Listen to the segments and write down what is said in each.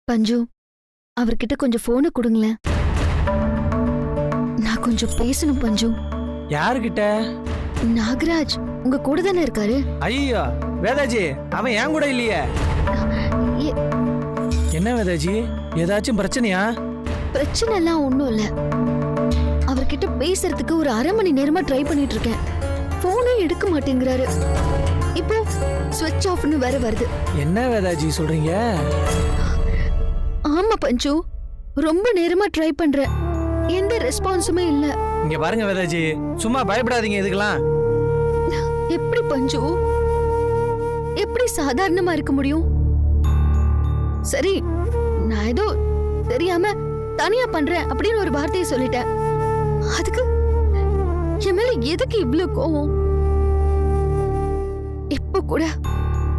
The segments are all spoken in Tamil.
பஞ்சு, அவர்கிட்ட கொஞ்சம் போனை கொடுங்களேன். நான் கொஞ்சம் பேசணும் பஞ்சு. யாருகிட்ட? நாகராஜ் உங்க கூட தானே இருக்காரு? ஐயோ வேதாஜி, அவன் என் கூட இல்லையே. என்ன வேதாஜி, ஏதாச்சும் பிரச்சனையா? பிரச்சனை எல்லாம் ஒண்ணும் இல்ல. அவர்கிட்ட பேசுறதுக்கு ஒரு அரை மணி நேரமா ட்ரை பண்ணிட்டு இருக்கேன். போனே எடுக்க மாட்டேங்கிறாரு. இப்போ ஸ்விட்ச் ஆஃப்னு வேற வருது. என்ன வேதாஜி சொல்றீங்க? ஆமா பஞ்சு, ரொம்ப நேரமா ட்ரை பண்றேன், எந்த ரெஸ்பான்ஸுமே இல்ல. இங்க பாருங்க வேதாஜி, சும்மா பயப்படாதீங்க இதுக்கெல்லாம். எப்படி பஞ்சு, எப்படி சாதாரணமா இருக்க முடியும்? சரி, நான் ஏதோ தெரியாம தனியா பண்றேன் அப்படின்னு ஒரு வார்த்தையை சொல்லிட்டேன். அதுக்கு என் மேல எதுக்கு இவ்ளோ கோவம்? இப்ப கூட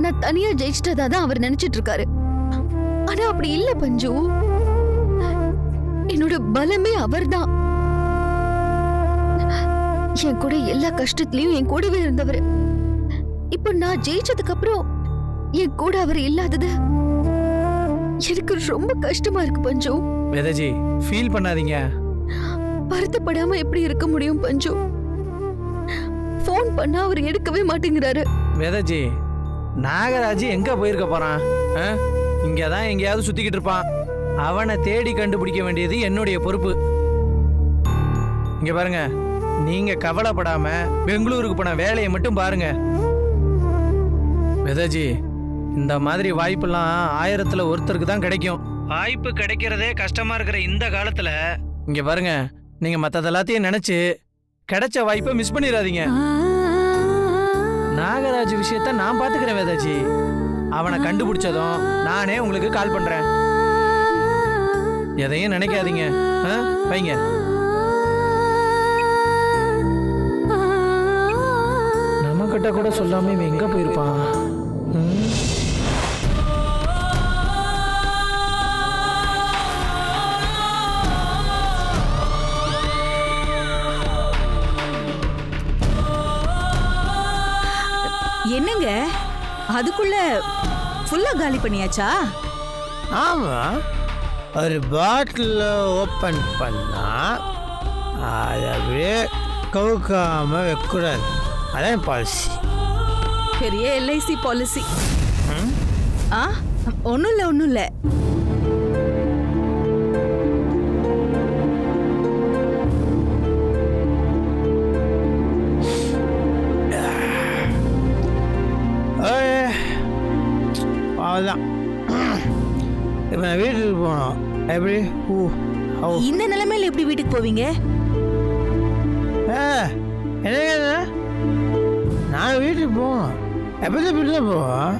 நான் தனியா ஜெயிச்சிட்டதா தான் அவர் நினைச்சிட்டு இருக்காரு. ஆனா அப்படி இல்ல பஞ்சு, என்னோட பலமே அவர்தான். என் கூட எல்லா கஷ்டத்திலயும் என் கூடவே இருந்தவர். இப்ப நான் ஜெயிச்சதுக்கு அப்புறம் என் கூட அவர் இல்லாதது எனக்கு ரொம்ப கஷ்டமா இருக்கு பஞ்சு. வேதாஜி ஃபீல் பண்ணாதீங்க. வருத்தப்படாம எப்படி இருக்க முடியும் பஞ்சு? போன் பண்ணா அவர் எடுக்கவே மாட்டேங்கிறாரு. வேதாஜி, நாகராஜ் எங்க போயிருக்க போறான்? இங்கதான் எங்கேயாவது சுத்திக்கிட்டு இருப்பான். அவனை தேடி கண்டுபிடிக்க வேண்டியது என்னுடைய பொறுப்பு. இங்க பாருங்க, நீங்க கவலைப்படாம பெங்களூருக்கு போன வேலையை மட்டும் பாருங்க. வேதாஜி, இந்த மாதிரி வாய்ப்பெல்லாம் 1000த்துல ஒருத்தருக்கு தான் கிடைக்கும். வாய்ப்பு கிடைக்கிறதே கஷ்டமா இருக்கிற இந்த காலத்துல இங்க பாருங்க, நீங்க மத்தது எல்லாத்தையும் நினைச்சு கிடைச்ச வாய்ப்பை மிஸ் பண்ணிடாதீங்க. நாகராஜ் விஷயத்த நான் பாத்துக்கிறேன் வேதாஜி. அவனை கண்டுபிடிச்சதும் நானே உங்களுக்கு கால் பண்றேன். எதையும் நினைக்காதீங்க. வைங்க. நம்ம கிட்ட கூட சொல்லாம இவன் எங்க போயிருப்பான்? என்னங்க அதுக்குள்ள ஃபுல்லா காலி பண்ணியாச்சா? ஆமா, ஒரு பாட்டில் ஓப்பன் பண்ணா அதை அப்படியே கவுக்காம வைக்கூடாது. அதான் பாலிசி. பெரிய எல்ஐசி பாலிசி. ஒன்றும் இல்லை ஒன்றும் இல்லை. அவ்வளோதான். இப்போ நான் வீட்டுக்கு போனோம். எப்படி? இந்த நிலைமையில எப்படி வீட்டுக்கு போவீங்க? என்னங்க, நான் வீட்டுக்கு போவோம். எப்போதான் இப்படி தான் போவோம்.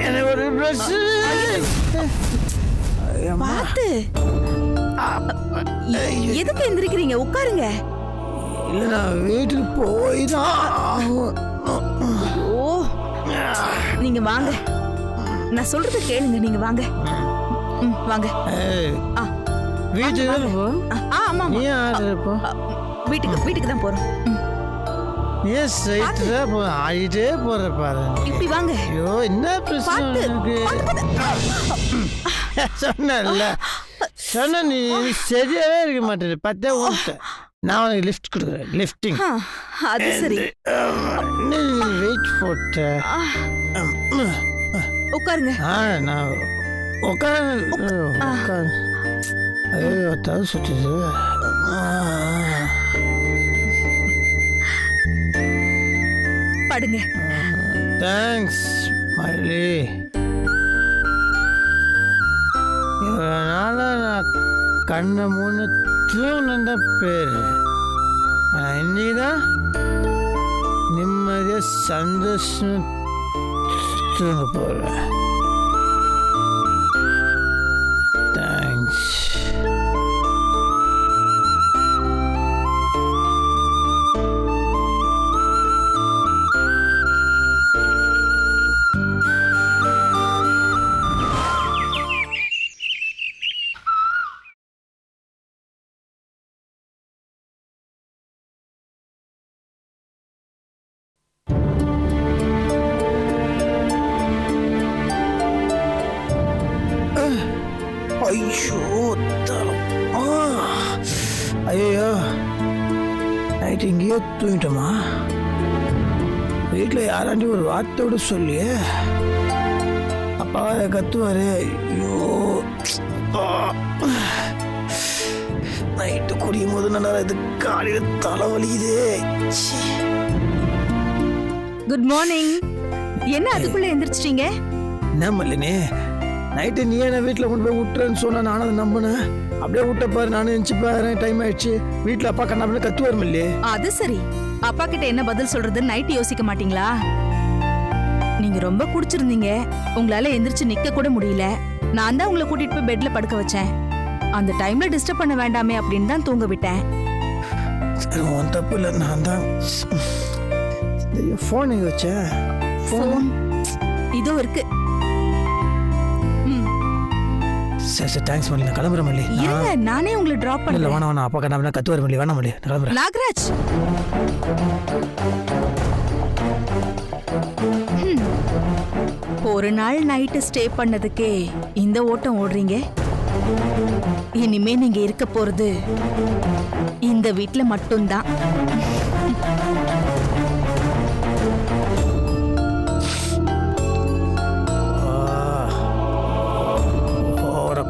எனக்கு ஒரு ட்ரெஸ் பார்த்து எதுக்கு எந்திரிக்கிறீங்க? உட்காருங்க. இல்லை, நான் வீட்டுக்கு போய் தான். ஓ, நீங்க வாங்க, நான் சொல்றத கேளுங்க. நீங்க வாங்க. வாங்க. வீட்டுக்கு தான் போறோம். ஆமா, வீட்டுக்கு தான் போறோம். ஏன் ஸ்ட்ரைட்டா ஆடிட்டே போற பாரு. இப்படி வாங்க. ஐயோ, என்ன பிரச்சனை சொன்ன நீ சரியாவே இருக்க மாட்டேன். பத்தே ஓட்ட. நான் உனக்கு லிஃப்ட் கொடுக்குறேன். லிஃப்டிங். அது சரி. வெயிட் போட்ட. உட்காருங்க. நான் உட்காரு. ஐயோ, தலை சுட்டுது. படுங்க. தேங்க்ஸ் மல்லி. இவனால நான் கண்ணை மூணு தூணுந்த பேரு. இன்னைக்குதான் நிம்மதியா சந்தோஷம் தூங்க போறேன். தேங்க்ஸ். நிம்மதியா தூங்கிட்டோமா? வீட்டில் யாராண்டி ஒரு வார்த்தையோட சொல்லி அப்பா கத்துவாரு. ஐயோ நைட்டு குடியும் போது நல்லா இது காலையில் தலைவலிக்குது. Good morning. என்ன அதுக்குள்ள எந்திரிச்சிட்டீங்க? என்ன மல்லினே, நைட்டு நீ என்ன வீட்டில் கொண்டு போய் விட்டுறேன்னு சொன்னா நானும் அதை நம்பினேன். அப்படியே விட்ட பாரு, நானும் எந்திச்சு பாரு, டைம் ஆயிடுச்சு. வீட்டில் அப்பா கண்ணாபின்னு கத்துவார் மல்லி. அது சரி, அப்பா கிட்ட என்ன பதில் சொல்றது நைட் யோசிக்க மாட்டீங்களா? நீங்க ரொம்ப குடிச்சிருந்தீங்க, உங்களால எந்திரிச்சு நிக்க கூட முடியல. நான் தான் உங்களை கூட்டிட்டு போய் பெட்ல படுக்க வச்சேன். அந்த டைம்ல டிஸ்டர்ப் பண்ண வேண்டாமே அப்படின்னு தான் தூங்க விட்டேன். உன் தப்பு இல்லை, நான் தான். ஃபோன் எங்க வச்சேன்? ஃபோன் இதோ இருக்கு. சரி சரி, தேங்க்ஸ் மல்லி, நான் கிளம்புறேன் மல்லி. இருங்க, நானே உங்களை டிராப் இல்லை பண்ணல. வேணாம் வேணாம், அப்பா கண்ணாபின்னா கத்துவார் மல்லி, வேணாம் மல்லி, நான் கிளம்புறேன். நாகராஜ், ஒரு நாள் நைட்டு ஸ்டே பண்ணதுக்கே இந்த ஓட்டம் ஓடுறீங்க. இனிமே நீங்க இருக்க போறது இந்த வீட்ல மட்டும்தான்.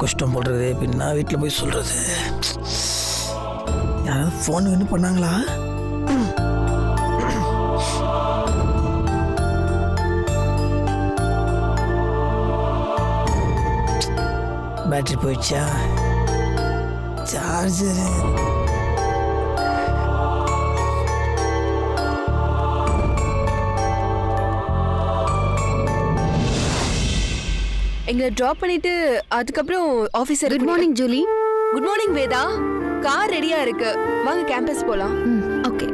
கஷ்டம் போடுறது பின்னா வீட்டில் போய் சொல்றது. யாராவது ஃபோன் என்ன பண்ணாங்களா? பேட்டரி போயிடுச்சா? சார்ஜர் எங்களை டிராப் பண்ணிட்டு அதுக்கப்புறம் officer. Good morning Julie. Good morning Veda. Car ரெடியா இருக்கு, வாங்க கேம்பஸ் போலாம். ஓகே,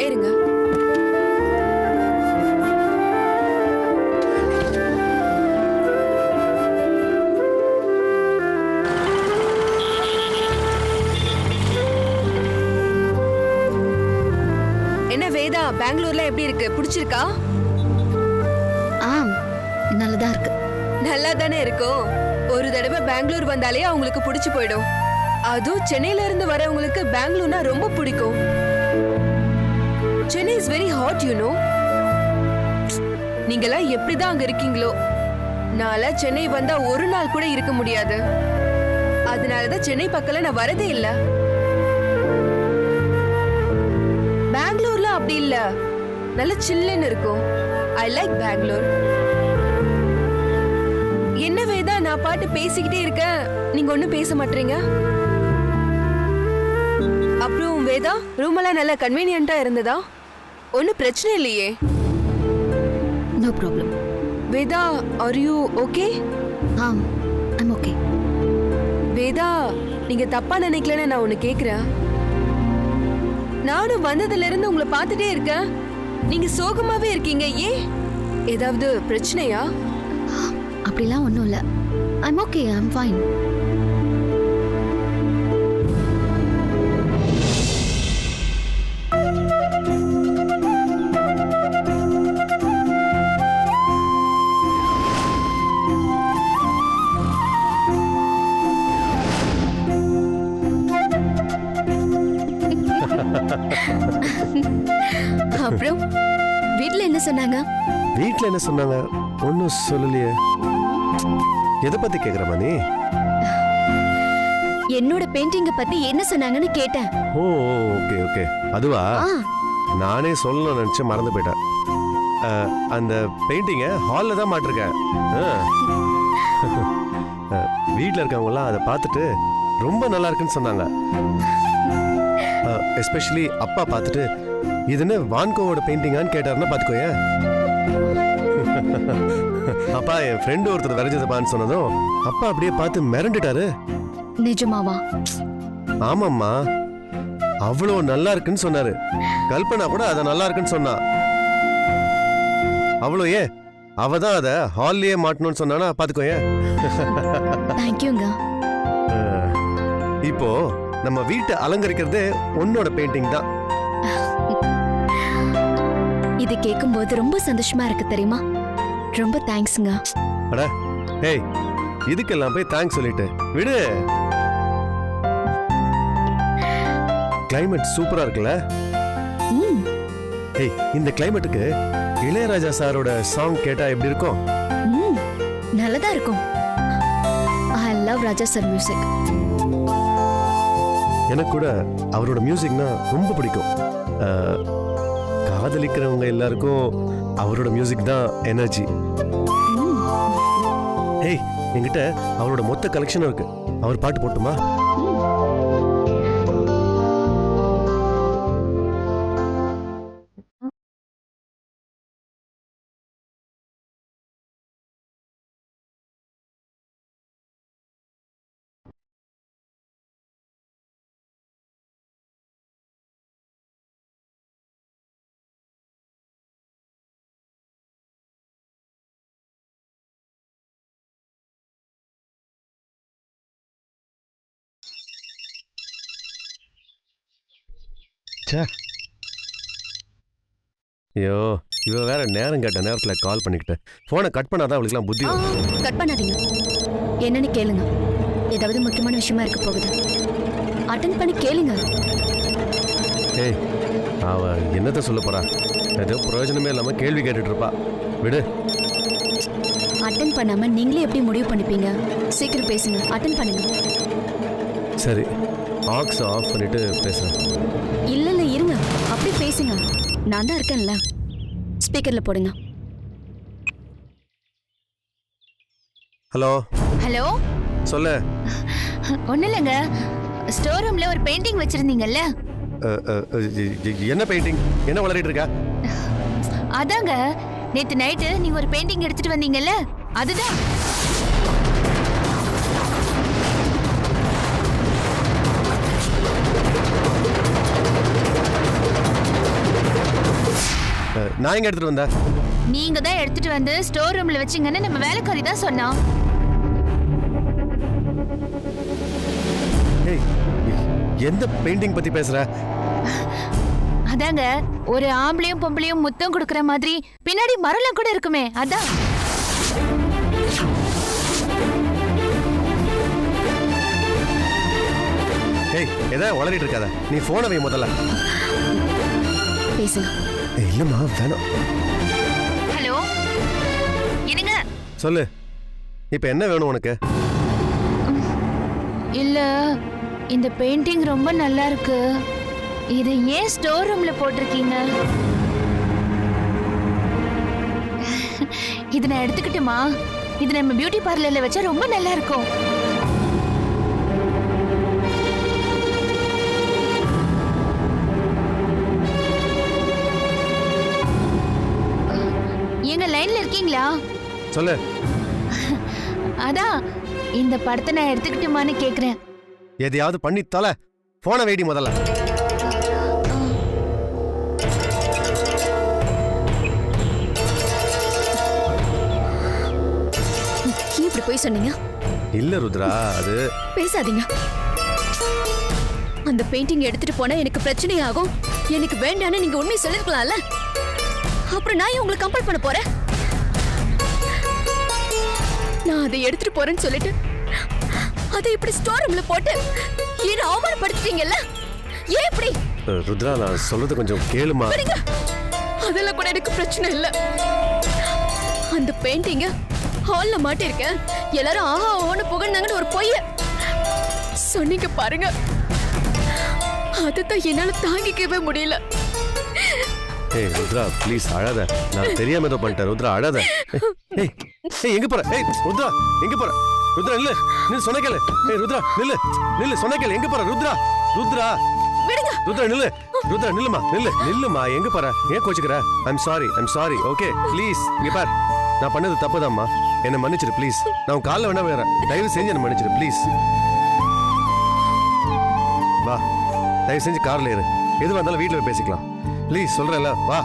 ஏறுங்க. என்ன வேதா, பெங்களூர்ல எப்படி இருக்கு? பிடிச்சிருக்கா? நல்லதா இருக்கு. நல்லா தானே இருக்கும். ஒரு தடவை பெங்களூர் வந்தாலே அவங்களுக்கு பிடிச்சு போயிடும். அதுவும் சென்னையில இருந்து வரவங்களுக்கு பெங்களூர்னா ரொம்ப பிடிக்கும். Chennai is very hot, you know. நீங்கெல்லாம் எப்படிதான் அங்க இருக்கீங்களோ? நான்ல சென்னை வந்தா ஒரு நாள் கூட இருக்க முடியாது. அதனாலதான் சென்னை பக்கத்துல நான் வரதே இல்ல. பெங்களூர்ல அப்படி இல்ல, நல்ல சில்லுன்னு இருக்கும். I like Bangalore. என்ன வேதா, நான் பாட்டு பேசிக்கிட்டே இருக்கேன், நீங்க ஒண்ணும் பேச மாட்டீங்க. அப்புறம் வேதா, ரூம் எல்லாம் நல்ல கன்வீனியன்ட்டா இருந்ததா? ஒன்னும் பிரச்சனை இல்லையே? No problem. Veda, are you okay? I'm okay. Veda, நீங்க தப்பா நினைக்கலன்னு நான் ஒன்னு கேக்குறேன். நானும் வந்ததுல இருந்து உங்களை பார்த்துட்டே இருக்கேன், நீங்க சோகமாவே இருக்கீங்க. ஏன்? ஏதாவது பிரச்சனையா? அப்படிலாம் ஒன்றும் இல்லை. I'm okay, I'm fine. அப்புறம் வீட்டில் என்ன சொன்னாங்க? வீட்டில் என்ன சொன்னாங்க? ஒன்றும் சொல்லலையே. எதை பத்தி கேக்குறமா நீ? என்னோட பெயிண்டிங்க பத்தி என்ன சொன்னாங்கன்னு கேட்டேன். ஓ ஓகே ஓகே, அதுவா? நானே சொல்லணும்னு நினைச்சு மறந்து போயிட்டேன். அந்த பெயிண்டிங்க ஹாலில் தான் மாட்டிருக்கேன். வீட்டில் இருக்கவங்கலாம் அதை பார்த்துட்டு ரொம்ப நல்லா இருக்குன்னு சொன்னாங்க. எஸ்பெஷலி அப்பா பார்த்துட்டு இதுன்னு வான்கோவோட பெயிண்டிங்கான்னு கேட்டாருன்னா பார்த்துக்கோயே. அப்பா என் ஃப்ரெண்டு ஒருத்தர் வரைஞ்சதுப்பான்னு சொன்னதும் அப்பா அப்படியே பார்த்து மிரண்டுட்டாரு. நிஜமாவா? ஆமாம்மா, அவ்வளோ நல்லா இருக்குன்னு சொன்னாரு. கல்பனா கூட அதை நல்லா இருக்குன்னு சொன்னா. அவ்வளோ ஏன் அவ தான் அதை ஹால்லேயே மாட்டணும்னு சொன்னானா பார்த்துக்கோயே. தேங்க்யூங்க. இப்போ நம்ம வீட்டை அலங்கரிக்கிறதே உன்னோட பெயிண்டிங் தான். இது கேட்கும்போது ரொம்ப சந்தோஷமா இருக்கு தெரியுமா? ரொம்ப தேங்க்ஸ்ங்க. அட ஏய், இதுக்கெல்லாம் போய் தேங்க்ஸ் சொல்லிட்டு விடு. கிளைமேட் சூப்பரா இருக்குல்ல? ம், ஏய் இந்த கிளைமேட்டுக்கு இளையராஜா சாரோட சாங் கேட்டா எப்படி இருக்கும்? ம், நல்லதா இருக்கும். I love Raja sir music. எனக்கு கூட அவரோட மியூசிக்னா ரொம்ப பிடிக்கும். காதலிக்கிறவங்க எல்லாருக்கும் அவரோட மியூசிக் தான் எனர்ஜி. ஏய் என்கிட்ட அவரோட மொத்த கலெக்ஷனும் இருக்கு. அவர் பாட்டு போட்டுமா? ஐயோ இவ வேற நேரம் கேட்ட நேரத்துல கால் பண்ணிக்கிட்டு போனை கட் பண்ணாதான் அவளுக்குலாம் புத்தி வரும். கட் பண்ணாதீங்க. என்னன்னு கேளுங்க. ஏதாவது முக்கியமான விஷயமா இருக்க போகுது. அட்டென்ட் பண்ணி கேளுங்க. ஏய் அவ என்னத்த சொல்ல போறா? ஏதோ பிரயோஜனமே இல்லாம கேள்வி கேட்டுட்டு இருப்பா. விடு. அட்டென்ட் பண்ணாம நீங்களே எப்படி முடிவு பண்ணிப்பீங்க? சீக்கிரம் பேசுங்க. அட்டென்ட் பண்ணுங்க. சரி ஆக்ஸ் ஆஃப் பண்ணிட்டு பேசுறேன். இல்ல இல்ல இருங்க. அப்படி பேசுங்க. நான் தான் இருக்கேன்ல. ஸ்பீக்கர்ல போடுங்க. ஹலோ ஹலோ, சொல்லு. ஒன்றும் இல்லைங்க. ஸ்டோர் ரூம்ல ஒரு பெயிண்டிங் வச்சிருந்தீங்கல்ல, என்ன பெயிண்டிங்? என்ன வளரிட்டு இருக்கா? அதாங்க நேத்து நைட்டு நீங்க ஒரு பெயிண்டிங் எடுத்துட்டு வந்தீங்கல்ல, அதுதான். நான் எங்க எடுத்துட்டு வந்தேன்? நீங்க தான் எடுத்துட்டு வந்து ஸ்டோர் ரூம்ல வச்சீங்கன்னு நம்ம வேலைக்காரி தான் சொன்னா. ஏய் எந்த பெயிண்டிங் பத்தி பேசுற? அதாங்க ஒரு ஆம்பளையும் பொம்பளையும் முத்தம் கொடுக்கற மாதிரி பின்னாடி மரம்லாம் கூட இருக்குமே, அதான். ஏய் ஏதாவது வளரிட்டு இருக்காத. நீ போனை வை முதல்ல. பேசுங்க. இல்லம்மா வேணாம். ஹலோ, என்னங்க? சொல்லு. இப்ப என்ன வேணும் உனக்கு? இல்ல, இந்த பெயிண்டிங் ரொம்ப நல்லா இருக்கு. இதை ஏன் ஸ்டோர் ரூம்ல போட்டிருக்கீங்க? இது நான் எடுத்துக்கிட்டுமா? இது நம்ம பியூட்டி பார்லர்ல வச்சா ரொம்ப நல்லா இருக்கும். எங்க லைன்ல இருக்கீங்களா? சொல்லு. அதான் இந்த படத்தை நான் எடுத்துக்கிட்டுமான்னு கேக்குறேன். எதையாவது பண்ணி தொலை. போனை வைடி முதல்ல. இப்படி போய் சொன்னீங்க? இல்ல ருத்ரா, அது பேசாதீங்க. அந்த பெயிண்டிங் எடுத்துட்டு போனா எனக்கு பிரச்சனை ஆகும். எனக்கு வேண்டான்னு நீங்க உண்மையை சொல்லிருக்கலாம்ல. அப்புறம் நான் ஏன் உங்களை கம்பல் பண்ண போறேன்? நான் அதை எடுத்துட்டு போறேன்னு சொல்லிட்டு அதை இப்படி ஸ்டோர் ரூம்ல போட்டு என்ன அவமானப்படுத்திட்டீங்கல்ல. ஏன் இப்படி? ருத்ரா நான் சொல்றது கொஞ்சம் கேளுமா. அதெல்லாம் கூட எனக்கு பிரச்சனை இல்ல. அந்த பெயிண்டிங்க ஹால்ல மாட்டிருக்கேன். எல்லாரும் ஆஹா ஓன்னு புகழ்ந்தாங்கன்னு ஒரு பொய்ய சொன்னீங்க பாருங்க. அதுதான் என்னால தாங்கிக்கவே முடியல. ஏய் ருத்ரா ப்ளீஸ் அழாத. நான் தெரியாம ஏதோ பண்ணிட்டேன். ருத்ரா அழாத. ஏய் ஏய் எங்க போற? ஏய் ருத்ரா எங்க போற? ருத்ரா நில்லு. நில்லு சொன்ன கேளு. ஏய் ருத்ரா நில்லு. நில்லு சொன்ன கேளு. எங்க போற? ருத்ரா ருத்ரா விடுங்க. ருத்ரா நில்லு. ருத்ரா நில்லுமா. நில்லு நில்லுமா. எங்க போற? ஏன் கோச்சுக்கிற? I'm sorry okay please. இங்க பார், நான் பண்ணது தப்புதாம்மா. என்ன மன்னிச்சிரு ப்ளீஸ். நான் உன் காலில் வேணா வேறேன். தயவு செஞ்சு என்ன மன்னிச்சிரு ப்ளீஸ். வா தயவு செஞ்சு கார்ல ஏறு. எது வந்தாலும் வீட்டில் பேசிக்கலாம் ப்ளீஸ். சொல்றேன்ல வா.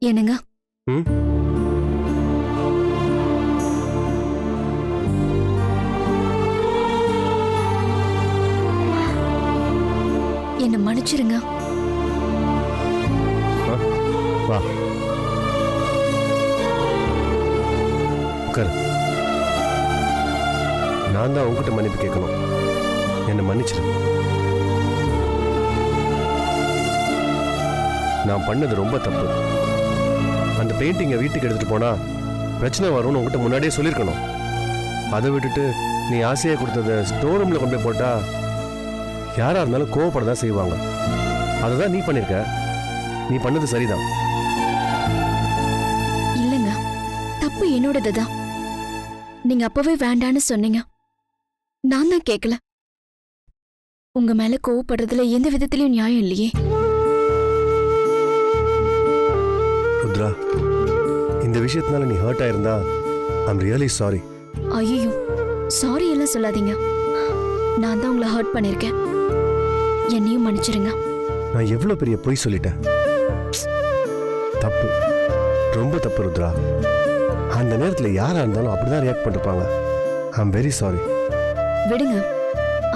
என்னங்க ம் என்ன மன்னிச்சிருங்க. வா உட்காரு. நான் தான் உங்ககிட்ட மன்னிப்பு கேட்கணும். என்னை மன்னிச்சிரு. நான் பண்ணது ரொம்ப தப்பு. அந்த பெயிண்டிங்கை வீட்டுக்கு எடுத்துட்டு போனா பிரச்சனை வரும்னு உங்ககிட்ட முன்னாடியே சொல்லியிருக்கணும். அதை விட்டுட்டு நீ ஆசையாக கொடுத்ததை ஸ்டோர் ரூமில் கொண்டு போய் போட்டா யாராக இருந்தாலும் கோவப்பட தான் செய்வாங்க. அதை தான் நீ பண்ணியிருக்க. நீ பண்ணது சரிதான். இல்லைங்க, தப்பு என்னோடதுதான். நீங்க அப்பவே வேண்டான்னு சொன்னீங்க. நான் தான் கேட்கல. உங்க மேல கோவப்படுறதுல எந்த விதத்திலயும் நியாயம் இல்லையே. ருத்ரா, இந்த விஷயத்தினால நீ ஹர்ட் ஆயிருந்தா ஐம் ரியலி சாரி. ஐயோ, சாரி எல்லாம் சொல்லாதீங்க. நான் தான் உங்களை ஹர்ட் பண்ணிருக்கேன். என்னையும் மன்னிச்சிருங்க. நான் எவ்வளவு பெரிய பொய் சொல்லிட்டேன். தப்பு, ரொம்ப தப்பு ருத்ரா. அந்த நேரத்தில் யாரா இருந்தாலும் அப்படிதான் ரியாக்ட் பண்ணிருப்பாங்க. I'm very sorry. விடுங்க,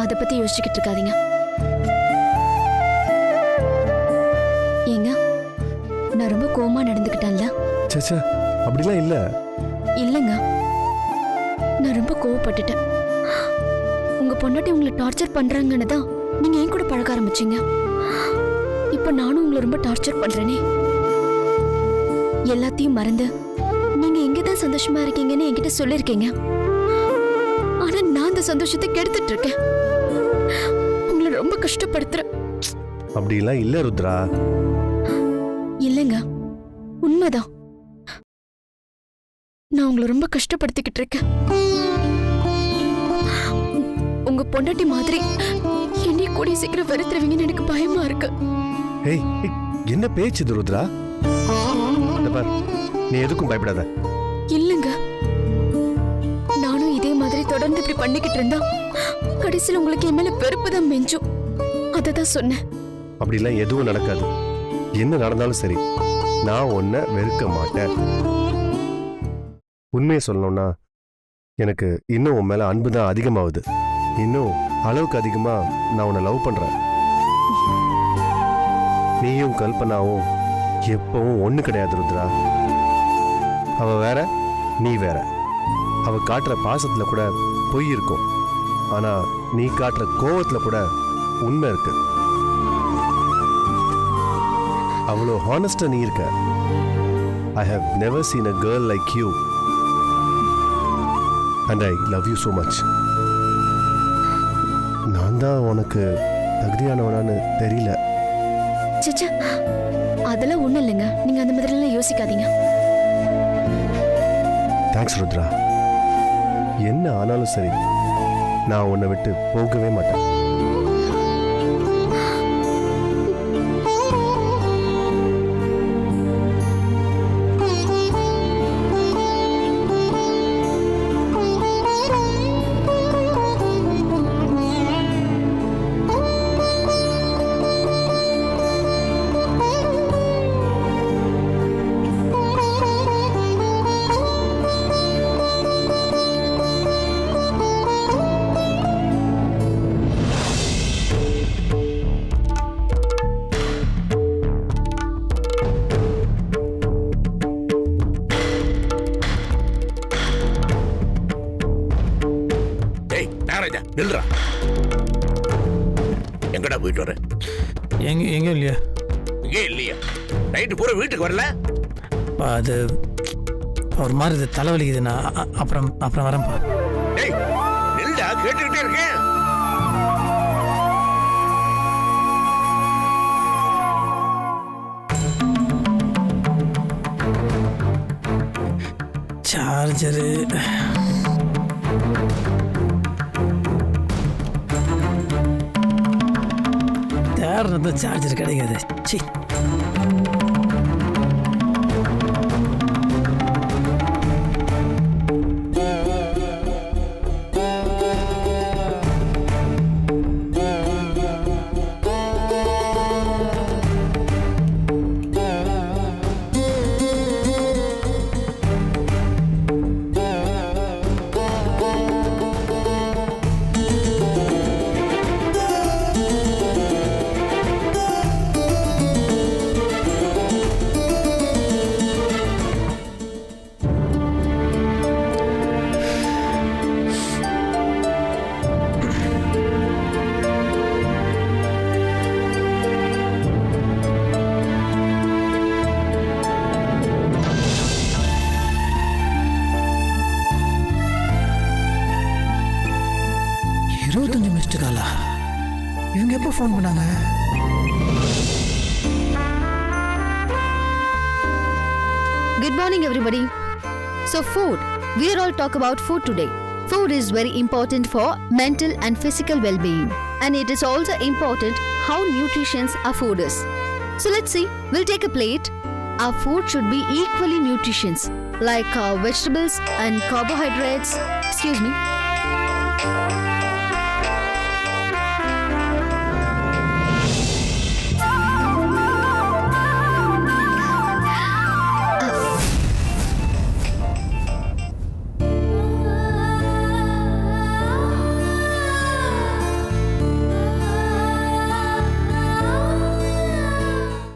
அதை பத்தி யோசிச்சுக்கிட்டு இருக்காதீங்க. ஏங்க, நான் ரொம்ப கோவமா நடந்துக்கிட்டேன்ல? சச்சா, அப்படிலாம் இல்ல. இல்லைங்க, நான் ரொம்ப கோவப்பட்டுட்டேன். உங்க பொண்டாட்டி உங்களை டார்ச்சர் பண்றாங்கன்னு தான் நீங்க ஏன் கூட பழக ஆரம்பிச்சீங்க. இப்ப நானும் உங்களை ரொம்ப டார்ச்சர் பண்றேனே. எல்லாத்தையும் மறந்து நீங்க எங்கதான் சந்தோஷமா இருக்கீங்கன்னு என்கிட்ட சொல்லிருக்கீங்க. ஆனா நான் அந்த சந்தோஷத்தை கெடுத்துட்டு இருக்கேன். உங்களை ரொம்ப கஷ்டப்படுத்துறேன். அப்படிலாம் இல்ல ருத்ரா. இல்லைங்க, உண்மைதான். நான் உங்களை ரொம்ப கஷ்டப்படுத்திக்கிட்டு இருக்கேன். உங்க பொண்டாட்டி மாதிரி என்னை கூடிய சீக்கிரம் வெறுத்துருவீங்கன்னு எனக்கு பயமா இருக்கு. ஏய், என்ன பேச்சு இது ருத்ரா? இந்த பார், நீ எதுக்கும் பயப்படாத. இல்லைங்க, நானும் இதே மாதிரி தொடர்ந்து இப்படி பண்ணிக்கிட்டு இருந்தா கடைசியில் உங்களுக்கு என் மேல வெறுப்பு தான் மெஞ்சும். அததான் சொன்னேன். அப்படிலாம் எதுவும் நடக்காது. என்ன நடந்தாலும் சரி, நான் உன்னை வெறுக்க மாட்டேன். உண்மையை சொல்லணும்னா எனக்கு இன்னும் உன் மேல அன்பு தான் அதிகமாகுது. இன்னும் அளவுக்கு அதிகமா நான் உன்னை லவ் பண்றேன். நீயும் கல்பனாவும் எப்பவும் ஒண்ணு கிடையாது ருத்ரா. அவ வேற, நீ வேற. அவ காட்டுற பாசத்துல கூட பொய் இருக்கும். ஆனா நீ காட்டுற கோவத்துல கூட உண்மை இருக்கு. அவ்வளோ ஹானஸ்டா நீ இருக்க. I have never seen a girl like you. And I love you so much. நான் தான் உனக்கு தகுதியானவனான்னு தெரியல. சச்சா, அதெல்லாம் ஒண்ணும் இல்லைங்க. நீங்க அந்த மாதிரி எல்லாம் யோசிக்காதீங்க. தேங்க்ஸ் ருத்ரா. என்ன ஆனாலும் சரி, நான் உன்னை விட்டு போகவே மாட்டேன். நில்றா. எங்கடா போயிட்டு வர? எங்க இல்லையா? இங்கே இல்லையா? நைட்டு பூரா வீட்டுக்கு வரல? அது ஒரு மாதிரி தலைவலிக்குது. நான் அப்புறம் வரேன்ப்பா. டேய் நில்டா, கேட்டுக்கிட்டே இருக்கேன். சார்ஜரு தேடுறது சார்ஜர் கிடைக்காது. சி, யார் ஃபோன் பண்ணாங்க? Good morning, everybody. So, food. We are all talk about food today. Food is very important for mental and physical well-being, and it is also important how nutritious our food is. So, let's see. We'll take a plate. Our food should be equally nutritious, like vegetables and carbohydrates. Excuse me.